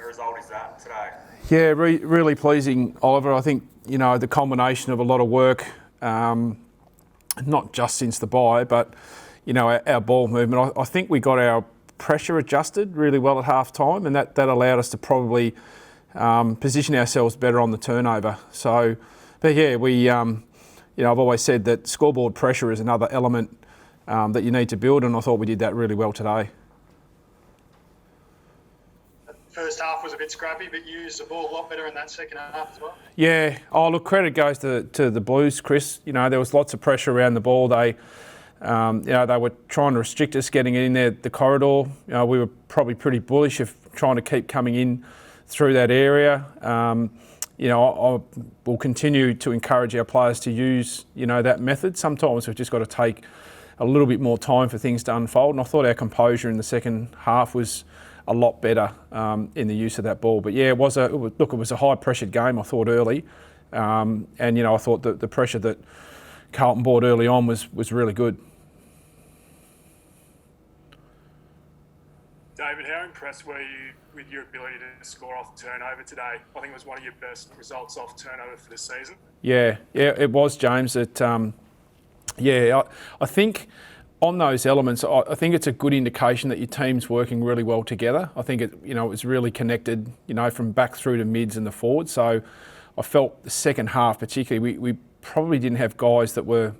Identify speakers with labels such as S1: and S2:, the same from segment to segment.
S1: result is that today?
S2: Yeah, really pleasing, Oliver. I think, the combination of a lot of work, not just since the bye, but, our ball movement. I think we got our pressure adjusted really well at half time, and that allowed us to probably position ourselves better on the turnover. So, but yeah, I've always said that scoreboard pressure is another element that you need to build, and I thought we did that really well today.
S3: First half was a bit scrappy, but you used the ball a lot better in that second half as well.
S2: Yeah. Oh, look, credit goes to the Blues, Chris. There was lots of pressure around the ball. They were trying to restrict us getting in there, the corridor. We were probably pretty bullish of trying to keep coming in through that area. I will continue to encourage our players to use, that method. Sometimes we've just got to take a little bit more time for things to unfold. And I thought our composure in the second half was a lot better in the use of that ball. But yeah, it was a high-pressured game, I thought, early. And, I thought that the pressure that Carlton brought early on was really good.
S4: David, how impressed were you with your ability to score off turnover today? I think it was one of your best results off turnover for the season. Yeah,
S2: it was, James. I think on those elements, I think it's a good indication that your team's working really well together. I think it was really connected, from back through to mids and the forwards. So I felt the second half particularly, we probably didn't have guys that were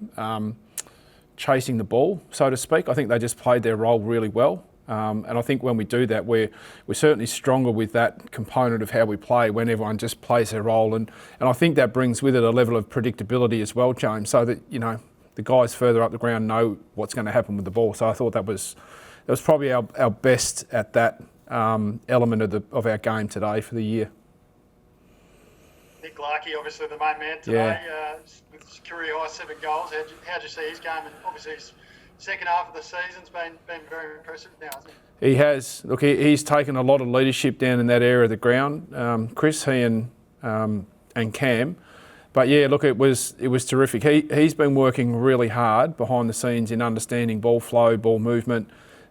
S2: chasing the ball, so to speak. I think they just played their role really well. And I think when we do that, we're certainly stronger with that component of how we play when everyone just plays their role. And I think that brings with it a level of predictability as well, James, so that, the guys further up the ground know what's going to happen with the ball. So I thought that was probably our best at that element of our game today for the year.
S3: Nick Larkey, obviously the main man today, with his career high 7 goals. How'd you see his game? And obviously his second half of the season's been very impressive now, hasn't he?
S2: He has. Look, he's taken a lot of leadership down in that area of the ground. Chris, he and Cam. But yeah, look, it was terrific. He's been working really hard behind the scenes in understanding ball flow, ball movement,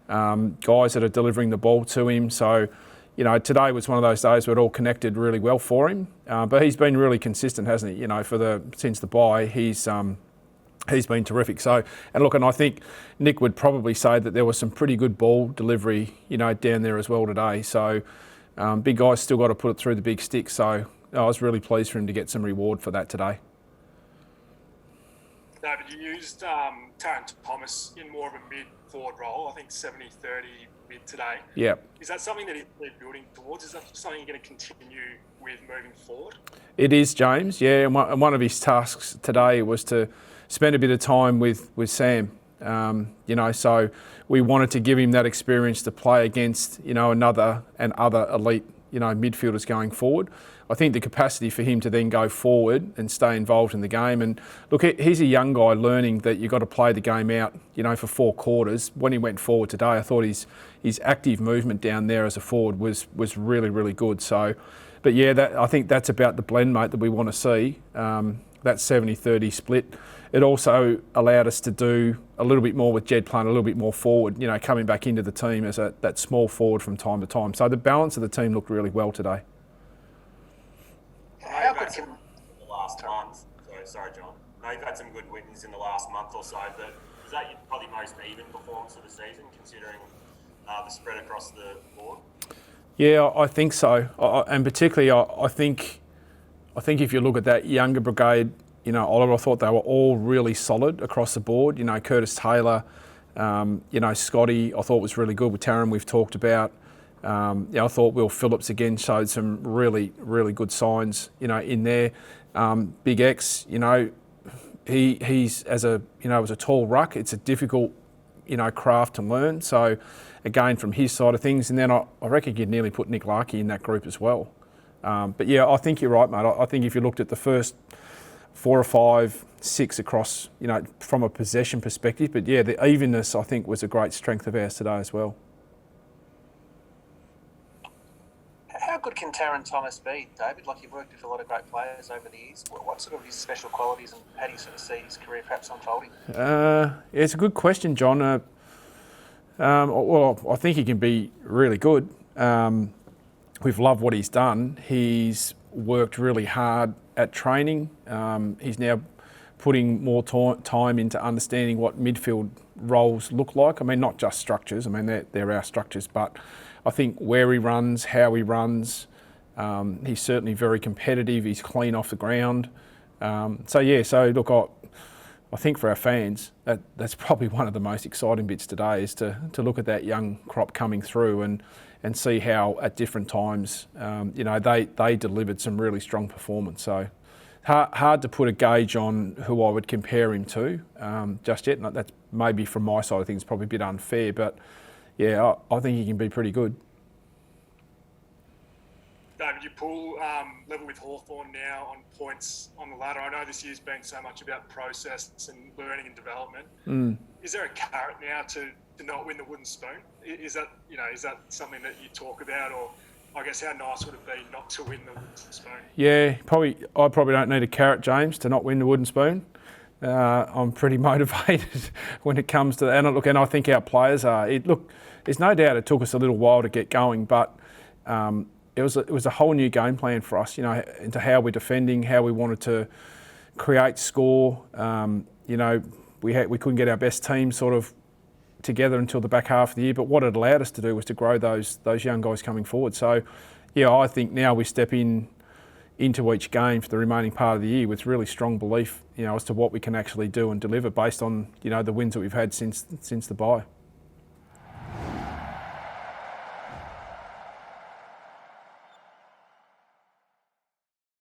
S2: guys that are delivering the ball to him. So, today was one of those days where it all connected really well for him. But he's been really consistent, hasn't he? Since the bye, he's been terrific. So, and I think Nick would probably say that there was some pretty good ball delivery, down there as well today. So, big guys still got to put it through the big stick. So, I was really pleased for him to get some reward for that today.
S4: David, you used Taran Thomas in more of a mid-forward role, I think 70-30 mid today.
S2: Yeah.
S4: Is that something that they're building towards? Is that something you're going to continue with moving forward?
S2: It is, James, yeah. And one of his tasks today was to spend a bit of time with Sam. So we wanted to give him that experience to play against, other elite, midfielders going forward. I think the capacity for him to then go forward and stay involved in the game. And look, he's a young guy learning that you've got to play the game out, for 4 quarters. When he went forward today, I thought his active movement down there as a forward was really, really good. So, but yeah, I think that's about the blend, mate, that we want to see. That 70-30 split. It also allowed us to do a little bit more with Jed playing a little bit more forward, coming back into the team as that small forward from time to time. So the balance of the team looked really well today.
S1: How good in the last month? Sorry, John. No, you've had some good wins in the last month or so, but is that your probably most even performance of the season, considering the spread across the board?
S2: Yeah, I think so. And particularly, I think if you look at that younger brigade, Oliver, I thought they were all really solid across the board. Curtis Taylor, Scotty, I thought was really good with Taran. We've talked about. I thought Will Phillips again showed some really, really good signs, in there. Big X, he's as a tall ruck. It's a difficult, craft to learn. So, again, from his side of things, and then I reckon you'd nearly put Nick Larkey in that group as well. But yeah, I think you're right, mate. I think if you looked at the first 4 or 5, 6 across, from a possession perspective, but yeah, the evenness I think was a great strength of ours today as well.
S5: How good can Taran Thomas be, David? Like, you've worked with a lot of great players over the years. What sort of his special qualities, and how do you sort of see his career perhaps unfolding?
S2: It's a good question, John. Well, I think he can be really good. we've loved what he's done. He's worked really hard at training. He's now putting more time into understanding what midfield roles look like. I mean, not just structures. I mean, they're our structures, but I think where he runs, how he runs, he's certainly very competitive. He's clean off the ground. So look, I think for our fans, that's probably one of the most exciting bits today is to look at that young crop coming through and see how at different times, they delivered some really strong performance. So hard to put a gauge on who I would compare him to just yet. That's maybe from my side of things probably a bit unfair, but yeah, I think he can be pretty good.
S4: David, you pull level with Hawthorn now on points on the ladder. I know this year's been so much about process and learning and development. Is there a carrot now to not win the wooden spoon? Is that something that you talk about, or I guess how nice would it be not to win the wooden spoon? Yeah,
S2: I probably don't need a carrot, James, to not win the wooden spoon. I'm pretty motivated when it comes to that. And I think our players are. There's no doubt it took us a little while to get going, but it was a whole new game plan for us, into how we're defending, how we wanted to create score. We couldn't get our best team sort of together until the back half of the year, but what it allowed us to do was to grow those young guys coming forward. So, I think now we step into each game for the remaining part of the year with really strong belief, as to what we can actually do and deliver based on, the wins that we've had since the bye.